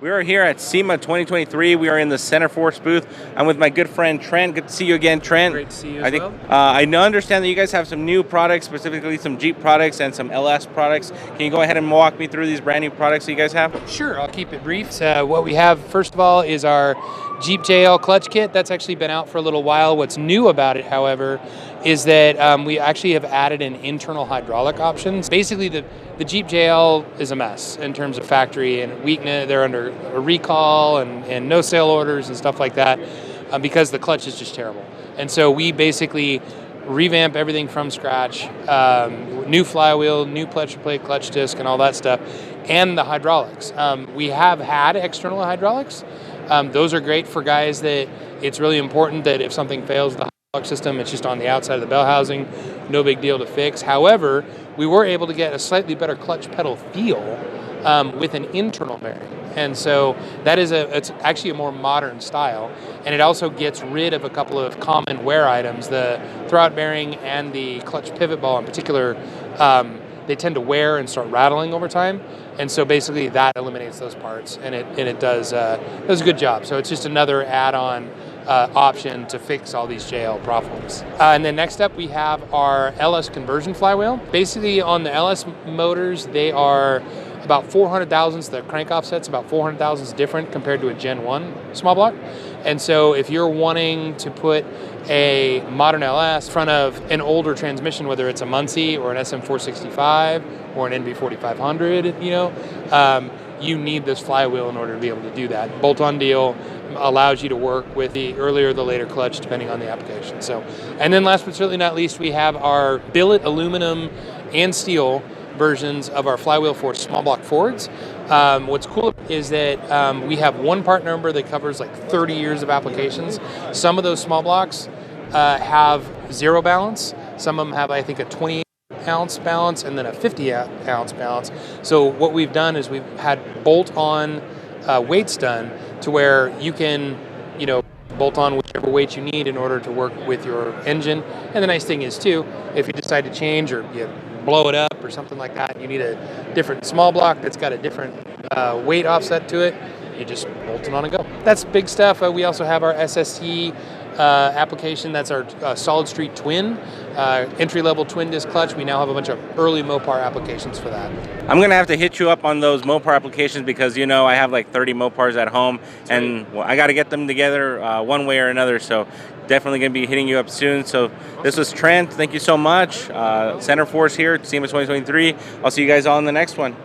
We are here at SEMA 2023. We are in the Centerforce booth. I'm with my good friend Trent. Good to see you again, Trent. Great to see you as well. I understand that you guys have some new products, specifically some Jeep products and some LS products. Can you go ahead and walk me through these brand new products that you guys have? Sure, I'll keep it brief. What we have, first of all, is our Jeep JL clutch kit. That's actually been out for a little while. What's new about it, however, is that we actually have added an internal hydraulic option. Basically, the Jeep JL is a mess in terms of factory and weakness. They're under a recall and no sale orders and stuff like that because the clutch is just terrible. And so we basically revamp everything from scratch, new flywheel, new pressure plate, clutch disc, and all that stuff, and the hydraulics. We have had external hydraulics. Those are great for guys that it's really important that if something fails the hydraulic system, it's just on the outside of the bell housing, no big deal to fix. However, we were able to get a slightly better clutch pedal feel with an internal bearing. And so that is it's actually a more modern style, and it also gets rid of a couple of common wear items. The throwout bearing and the clutch pivot ball in particular, they tend to wear and start rattling over time. And so basically that eliminates those parts, and it does a good job. So it's just another add-on option to fix all these JL problems. And then next up we have our LS conversion flywheel. Basically on the LS motors, they are about 400 thousandths. The crank offset's about 400 thousandths different compared to a Gen 1 small block. And so if you're wanting to put a modern LS in front of an older transmission, whether it's a Muncie or an SM465 or an NV4500, you need this flywheel in order to be able to do that. Bolt-on deal allows you to work with the earlier or the later clutch depending on the application. So, and then last but certainly not least, we have our billet aluminum and steel versions of our flywheel for small block Fords. What's cool is that we have one part number that covers like 30 years of applications. Some of those small blocks have zero balance. Some of them have, I think, a 20 ounce balance and then a 50 ounce balance. So what we've done is we've had bolt-on weights done to where you can, bolt on whichever weight you need in order to work with your engine. And the nice thing is too, if you decide to change or you blow it up or something like that, you need a different small block that's got a different weight offset to it, you just bolt it on and go. That's big stuff. We also have our SST application. That's our solid street twin, entry-level twin disc clutch. We now have a bunch of early MOPAR applications for that. I'm going to have to hit you up on those MOPAR applications because, I have like 30 MOPARs at home, and I got to get them together one way or another, so definitely going to be hitting you up soon. So this was Trent. Thank you so much. Centerforce here at SEMA 2023. I'll see you guys all in the next one.